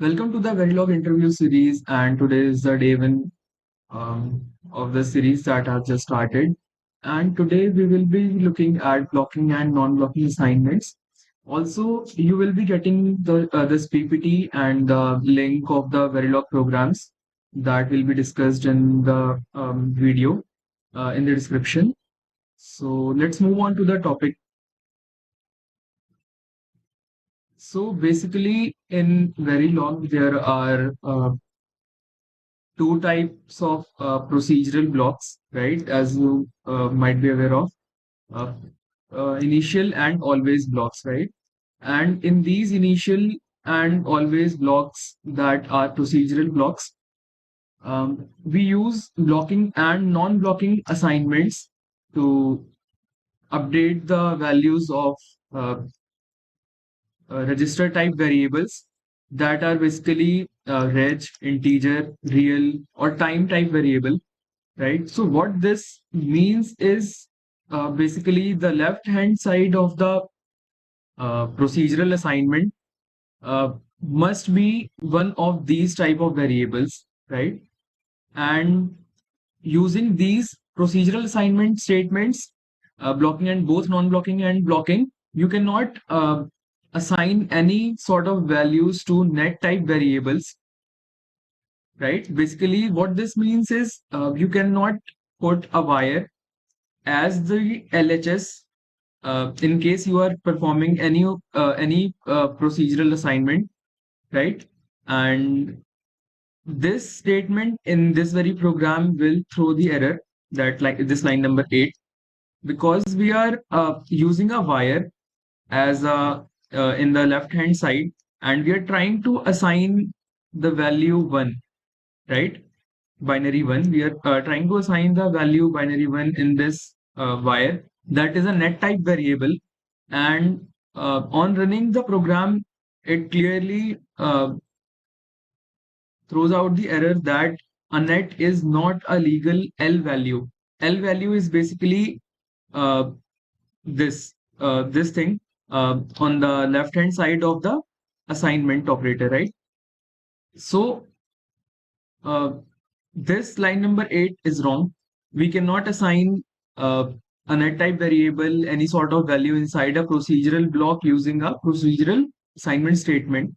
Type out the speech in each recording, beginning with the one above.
Welcome to the Verilog Interview Series, and today is the day one of the series that I've just started. And today we will be looking at blocking and non-blocking assignments. Also, you will be getting the this PPT and the link of the Verilog programs that will be discussed in the video in the description. So let's move on to the topic. So basically, in Verilog, there are two types of procedural blocks, right? As you might be aware of, uh, initial and always blocks, right? And in these initial and always blocks that are procedural blocks, we use blocking and non-blocking assignments to update the values of uh, register type variables that are basically reg, integer, real, or time type variable, right? So what this means is basically the left hand side of the procedural assignment uh, must be one of these type of variables, right? And using these procedural assignment statements, blocking and both non-blocking and blocking, you cannot assign any sort of values to net type variables, right? Basically, what this means is you cannot put a wire as the LHS in case you are performing any procedural assignment, right? And this statement in this very program will throw the error that like this line number 8 because we are using a wire as a in the left hand side and we are trying to assign the value 1, right? Binary 1. We are trying to assign the value binary 1 in this wire that is a net type variable, and on running the program it clearly throws out the error that a net is not a legal L value. L value is basically uh, this thing on the left hand side of the assignment operator, right? So uh, this line number 8 is wrong. We cannot assign uh, a net type variable any sort of value inside a procedural block using a procedural assignment statement.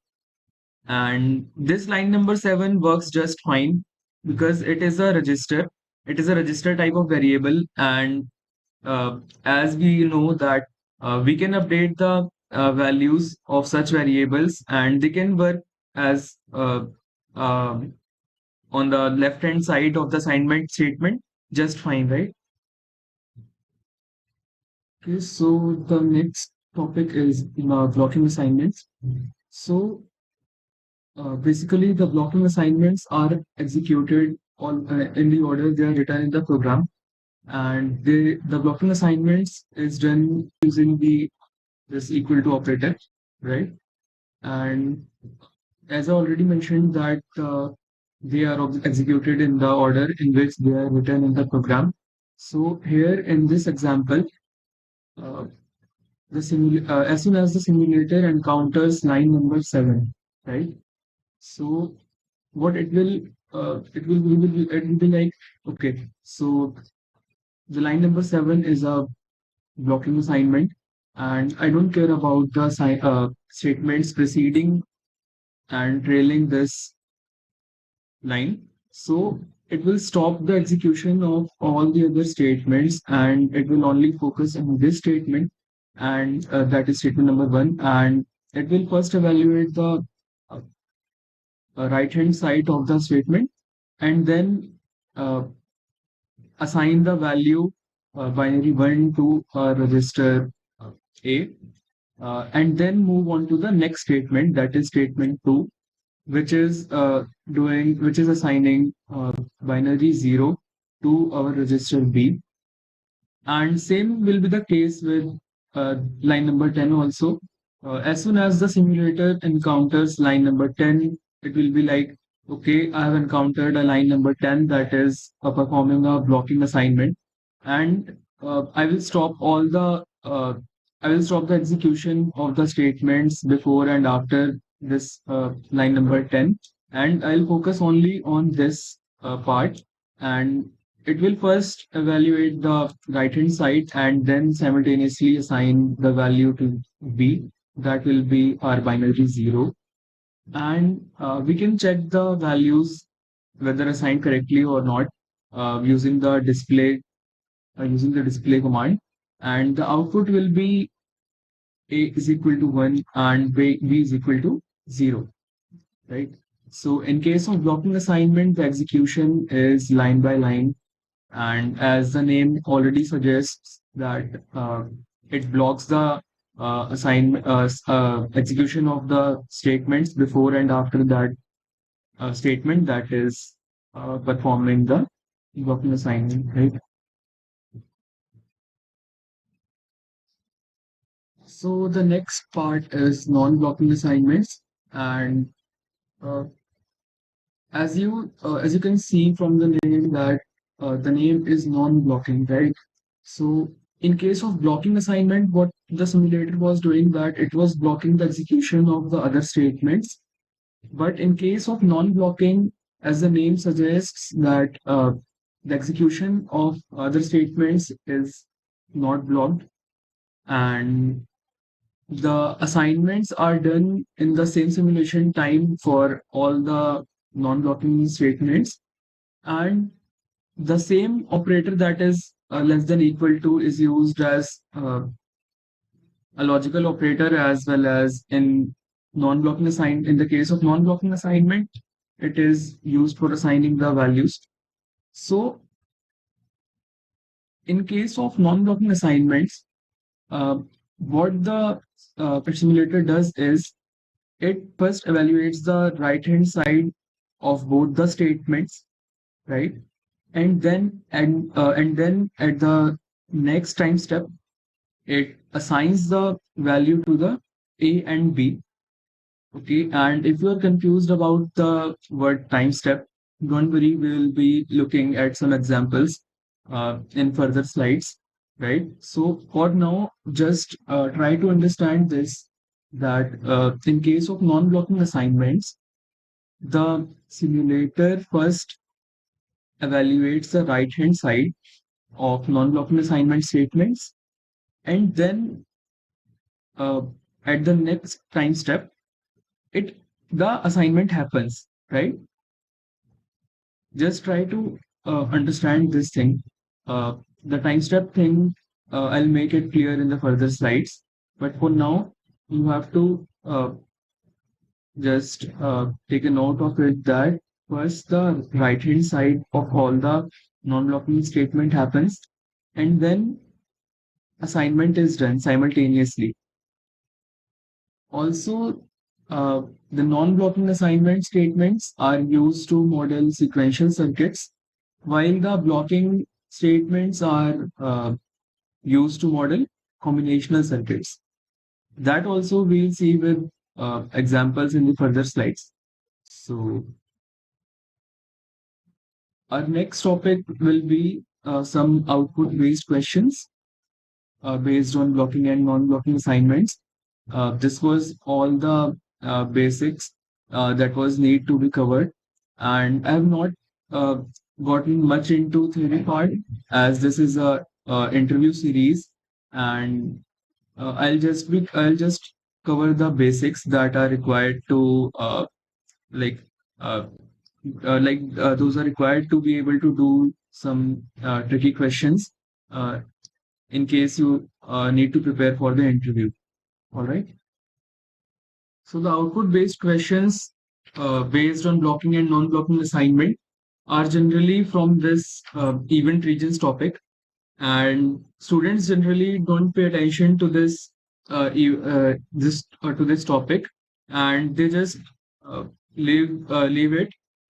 And this line number 7 works just fine because it is a register. It is a register type of variable, and as we know that we can update the values of such variables, and they can work as um, on the left hand side of the assignment statement just fine, right? Okay, so the next topic is blocking assignments. So basically, the blocking assignments are executed on in the order they are written in the program, and the blocking assignments is done using the this equal to operator, right? And as I already mentioned that they are executed in the order in which they are written in the program. So here in this example, uh, as soon as the simulator encounters line number 7, right? So what it will be like, okay, so the line number 7 is a blocking assignment, and I don't care about the statements preceding and trailing this line. So it will stop the execution of all the other statements and it will only focus on this statement, and that is statement number 1, and it will first evaluate the uh, right hand side of the statement and then uh, assign the value binary 1 to register A, and then move on to the next statement, that is statement 2, which is assigning binary 0 to our register B. And same will be the case with line number 10 also. As soon as the simulator encounters line number 10, it will be like, okay, I have encountered a line number 10 that is performing a blocking assignment, and I will stop the execution of the statements before and after this line number 10, and I'll focus only on this part, and it will first evaluate the right hand side and then simultaneously assign the value to B. That will be our binary 0. And we can check the values whether assigned correctly or not using the display command, and the output will be A is equal to 1 and B is equal to 0, right? So in case of blocking assignment, the execution is line by line, and as the name already suggests that it blocks the execution of the statements before and after that statement that is performing the blocking assignment, right? So the next part is non-blocking assignments, and uh, as you can see from the name that the name is non-blocking, right? So in case of blocking assignment, what the simulator was doing that it was blocking the execution of the other statements. But in case of non-blocking, as the name suggests, that the execution of other statements is not blocked, and the assignments are done in the same simulation time for all the non-blocking statements, and the same operator that is less than equal to is used as a logical operator as well as in in the case of non-blocking assignment, it is used for assigning the values. So in case of non-blocking assignments, uh, what the simulator does is it first evaluates the right hand side of both the statements, right? And then at the next time step, it assigns the value to the A and B. Okay, and if you are confused about the word time step, don't worry, we'll be looking at some examples in further slides, right? So for now, just try to understand this that in case of non-blocking assignments, the simulator first evaluates the right hand side of non-blocking assignment statements, and then uh, at the next time step, it the assignment happens, right? Just try to understand this thing. The time step thing, I'll make it clear in the further slides. But for now, you have to just take a note of it that first the right hand side of all the non-blocking statement happens, and then assignment is done simultaneously. Also, the non-blocking assignment statements are used to model sequential circuits, while the blocking statements are used to model combinational circuits. That also we'll see with examples in the further slides. So our next topic will be some output-based questions based on blocking and non-blocking assignments. This was all the basics that was need to be covered, and I have not uh, gotten much into theory part as this is a interview series, and I'll just cover the basics that are required to like uh, those are required to be able to do some tricky questions uh, in case you need to prepare for the interview. All right. So the output-based questions based on blocking and non-blocking assignment are generally from this event regions topic, and students generally don't pay attention to this topic, and they just uh, leave it.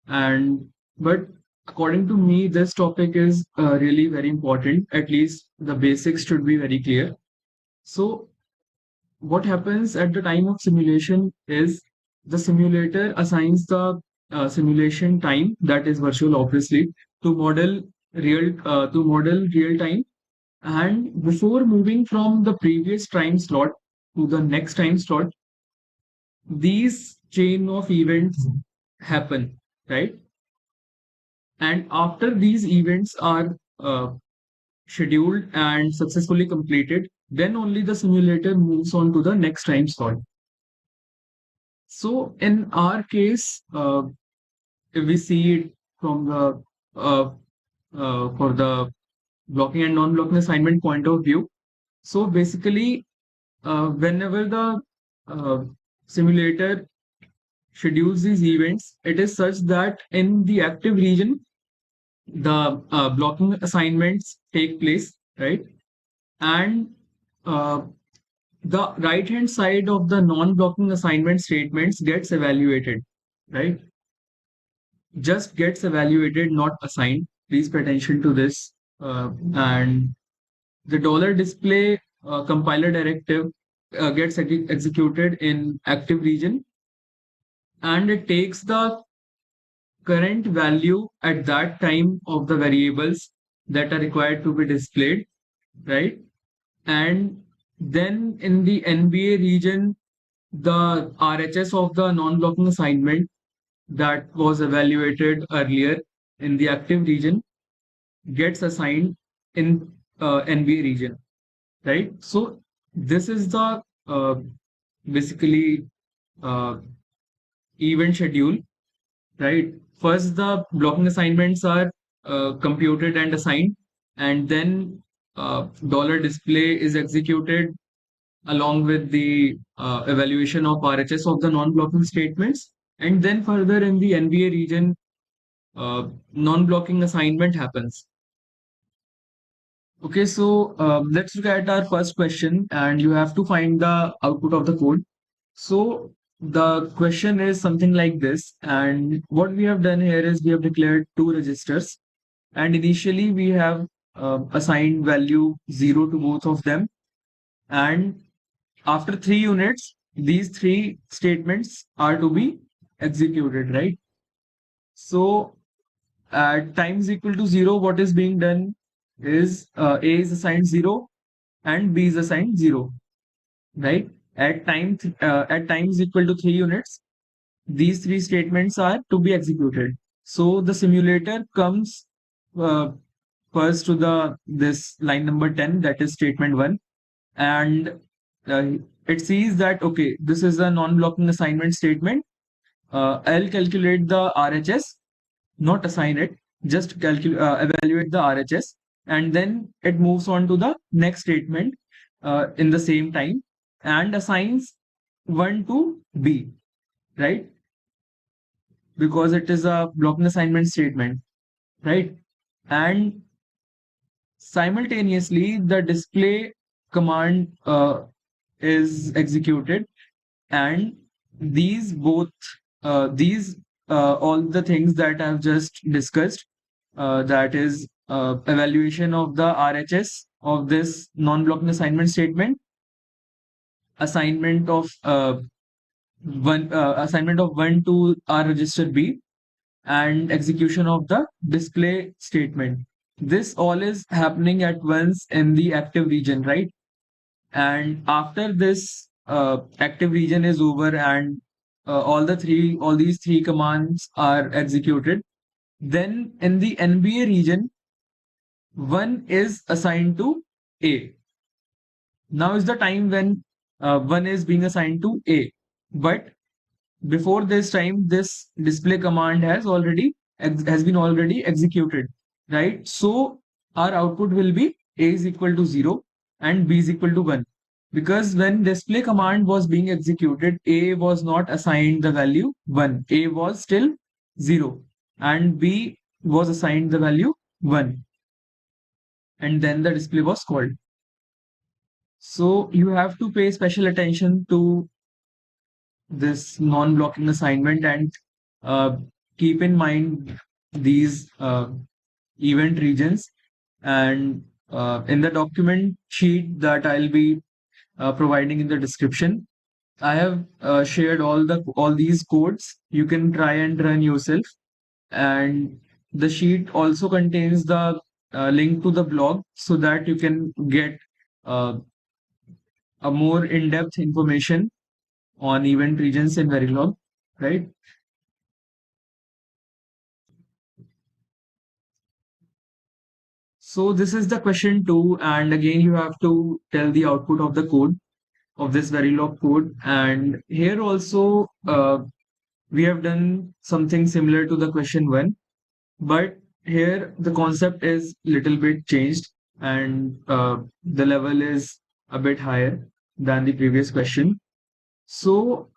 And but according to me, this topic is really very important. At least the basics should be very clear. So what happens at the time of simulation is the simulator assigns the simulation time, that is virtual obviously, to model real time, and before moving from the previous time slot to the next time slot, these chain of events happen, right? And after these events are scheduled and successfully completed, then only the simulator moves on to the next time slot. So in our case, if we see it from the uh, for the blocking and non-blocking assignment point of view, so basically, whenever the uh, simulator schedules these events, it is such that in the active region, the blocking assignments take place, right? And uh, the right hand side of the non-blocking assignment statements gets evaluated, right? Just gets evaluated, not assigned. Please pay attention to this. And the dollar display compiler directive gets executed in active region, and it takes the current value at that time of the variables that are required to be displayed, right? And then in the NBA region, the RHS of the non-blocking assignment that was evaluated earlier in the active region gets assigned in NBA region, right? So this is the basically uh, event schedule, right? First, the blocking assignments are computed and assigned, and then dollar display is executed along with the evaluation of RHS of the non-blocking statements. And then further in the NBA region, non-blocking assignment happens. Okay, so let's look at our first question, and you have to find the output of the code. So the question is something like this, and what we have done here is we have declared two registers, and initially we have assigned value 0 to both of them, and after 3 units, these three statements are to be executed, right? So at times equal to 0, what is being done is A is assigned 0 and B is assigned 0, right? At times equal to 3 units, these three statements are to be executed. So the simulator comes uh, first to the this line number 10, that is statement 1, and uh, it sees that okay, this is a non-blocking assignment statement. I'll calculate the RHS, not assign it, just evaluate the RHS, and then it moves on to the next statement in the same time and assigns 1 to B, right? Because it is a blocking assignment statement, right? And simultaneously, the display command is executed, and these both these all the things that I've just discussed, that is evaluation of the RHS of this non-blocking assignment statement, assignment of one to R register B, and execution of the display statement. This all is happening at once in the active region, right? And after this active region is over and all these three commands are executed, then in the NBA region, one is assigned to A. Now is the time when one is being assigned to A. But before this time, this display command has been already executed, right? So our output will be A is equal to 0 and B is equal to 1. Because when display command was being executed, A was not assigned the value 1. A was still 0 and B was assigned the value 1. And then the display was called. So you have to pay special attention to this non-blocking assignment and uh, keep in mind these event regions, and in the document sheet that I'll be providing in the description, I have shared all these codes. You can try and run yourself, and the sheet also contains the link to the blog so that you can get uh, a more in-depth information on event regions in Verilog, right? So this is the question 2, and again you have to tell the output of the code of this Verilog code. And here also we have done something similar to the question 1, but here the concept is little bit changed, and the level is a bit higher than the previous question. So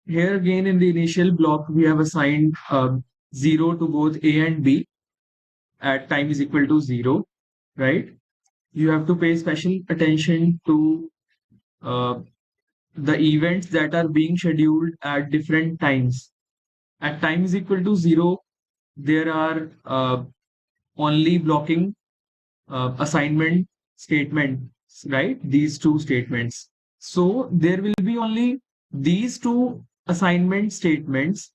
here again in the initial block we have assigned 0 to both A and B at time is equal to 0, right? You have to pay special attention to uh, the events that are being scheduled at different times. At time is equal to 0, there are only blocking assignment statements, right? These two statements. So there will be only these two assignment statements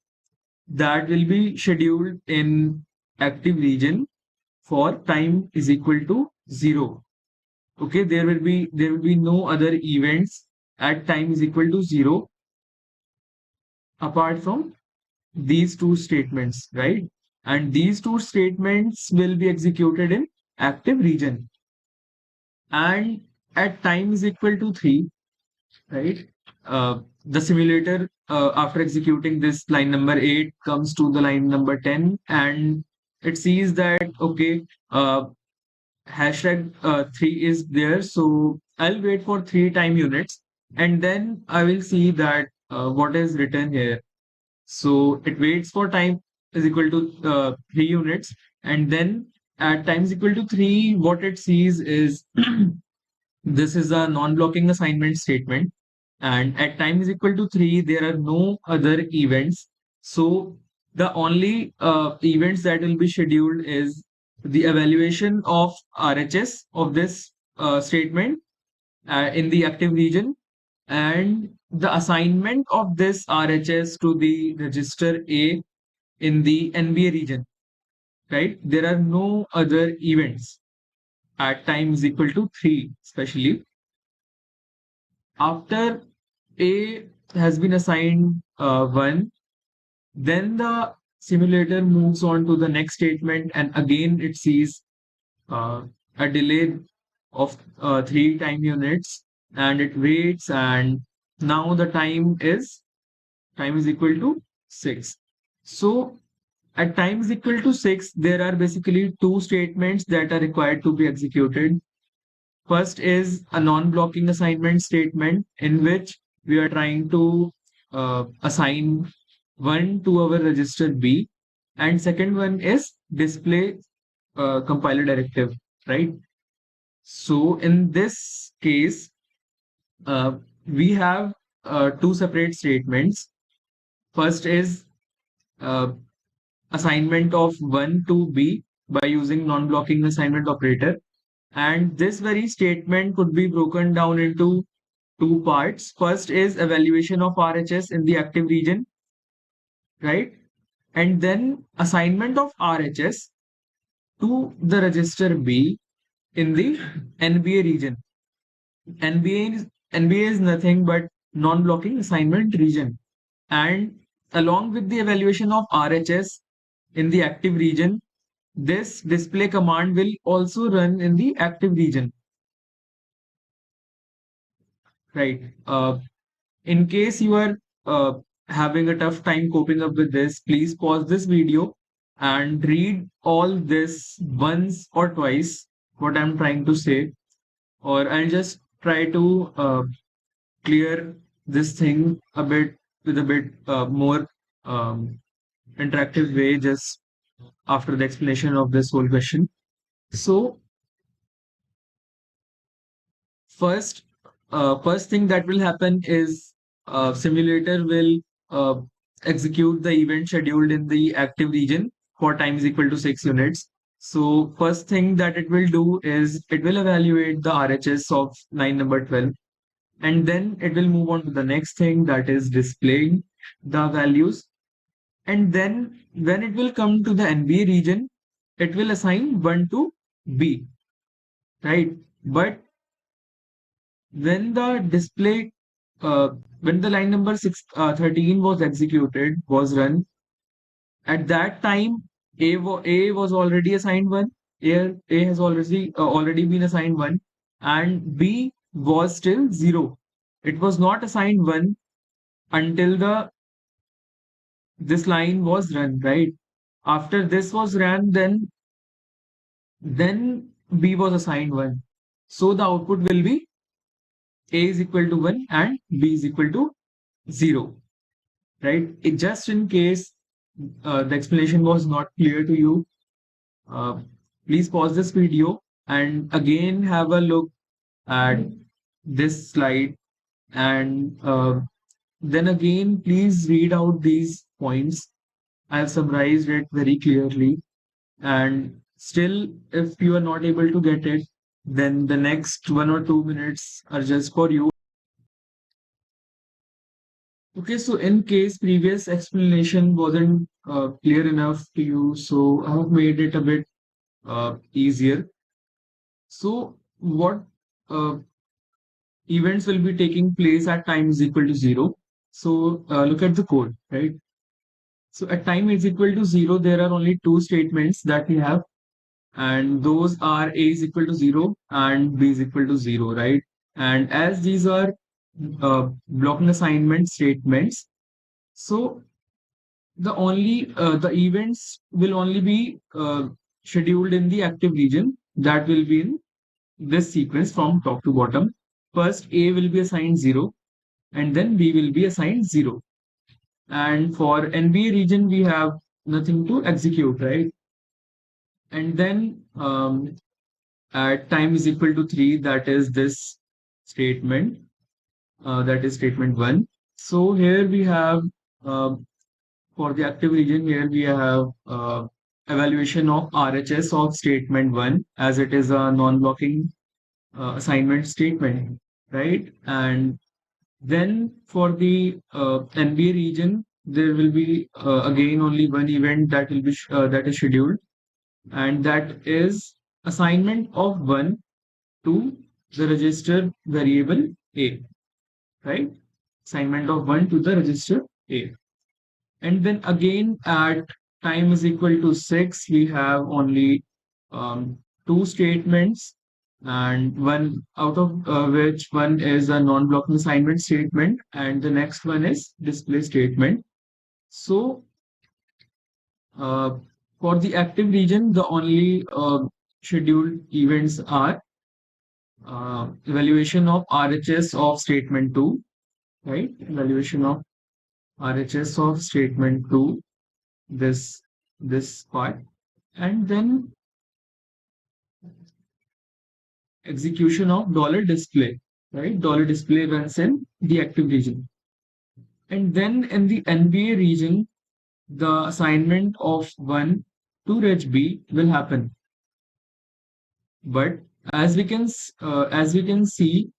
that will be scheduled in active region for time is equal to 0. Okay, there will be no other events at time is equal to 0 apart from these two statements, right? And these two statements will be executed in active region. And at time is equal to 3, right? The simulator, after executing this line number 8, comes to the line number 10, and it sees that, okay, hashtag 3 is there, so I'll wait for 3 time units, and then I will see that what is written here. So it waits for time is equal to 3 units, and then at time is equal to 3, what it sees is this is a non-blocking assignment statement, and at time is equal to 3, there are no other events. So the only events that will be scheduled is the evaluation of RHS of this statement in the active region, and the assignment of this RHS to the register A in the NBA region, right? There are no other events at time is equal to 3, especially after A has been assigned 1, then the simulator moves on to the next statement, and again it sees uh, a delay of 3 time units, and it waits, and now the time is equal to 6. So at time is equal to 6, there are basically two statements that are required to be executed. First is a non-blocking assignment statement in which we are trying to assign 1 to our register B, and second one is display compiler directive, right? So in this case, uh, we have two separate statements. First is uh, assignment of 1 to B by using non-blocking assignment operator. And this very statement could be broken down into two parts. First is evaluation of RHS in the active region, right? And then assignment of RHS to the register B in the NBA region. NBA is nothing but non-blocking assignment region. And along with the evaluation of RHS in the active region, this display command will also run in the active region, right? In case you are uh, having a tough time coping up with this, please pause this video and read all this once or twice, what I'm trying to say, or I'll just try to clear this thing a bit with a bit more um, interactive way just after the explanation of this whole question. So first, first thing that will happen is simulator will uh, execute the event scheduled in the active region for time is equal to 6 units. So first thing that it will do is it will evaluate the RHS of line number 12, and then it will move on to the next thing, that is displaying the values. And then when it will come to the NBA region, it will assign 1 to B, right? But when the display when the line number 13 was executed, was run, at that time, A was already assigned 1. A has already been assigned 1, and B was still 0. It was not assigned 1 until the this line was run, right? After this was run, then B was assigned 1. So the output will be A is equal to 1 and B is equal to 0, right? Just in case the explanation was not clear to you, uh, please pause this video and again have a look at this slide, and then again please read out these points. I've summarized it very clearly, and still if you are not able to get it, then the next 1 or 2 minutes are just for you. Okay, so in case previous explanation wasn't clear enough to you, so I have made it a bit easier. So what uh, events will be taking place at time is equal to 0? So look at the code, right? So at time is equal to 0, there are only two statements that we have, and those are A is equal to 0 and B is equal to 0, right? And as these are blocking assignment statements, so the events will only be scheduled in the active region, that will be in this sequence from top to bottom. First A will be assigned 0, and then B will be assigned 0. And for NBA region, we have nothing to execute, right? And then at time is equal to 3, that is this statement, that is statement 1. So here we have, uh, for the active region, here we have evaluation of RHS of statement 1, as it is a non-blocking assignment statement, right? And then for the NBA region, there will be again only one event that will be that is scheduled, and that is assignment of 1 to the register variable A, right? Assignment of 1 to the register A. And then again at time is equal to 6, we have only two statements, and one out of which one is a non-blocking assignment statement, and the next one is display statement. So uh, for the active region, the only scheduled events are evaluation of RHS of statement 2, right? Evaluation of RHS of statement 2, this this part, and then execution of dollar display, right? Dollar display runs in the active region, and then in the NBA region, the assignment of 1 to reg B will happen. But as we can see,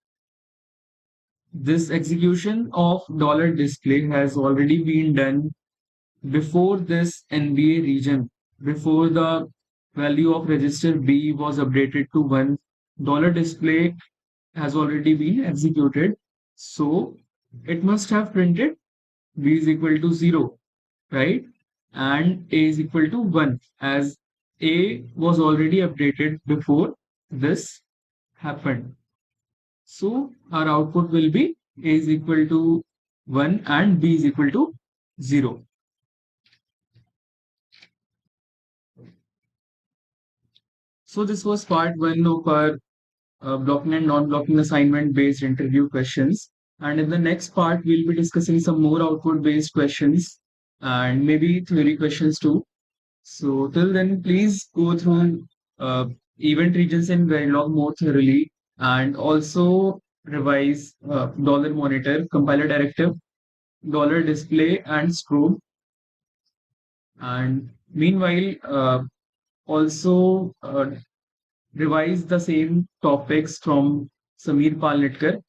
this execution of dollar display has already been done before this NBA region, before the value of register B was updated to 1. Dollar display has already been executed, so it must have printed B is equal to 0, right? And A is equal to 1, as A was already updated before this happened. So our output will be A is equal to 1 and B is equal to 0. So this was part 1 of our blocking and non-blocking assignment based interview questions. And in the next part, we'll be discussing some more output based questions and maybe theory questions too. So till then, please go through event regions in Verilog more thoroughly, and also revise dollar monitor, compiler directive, dollar display, and strobe. And meanwhile, also revise the same topics from Samir Palnetkar.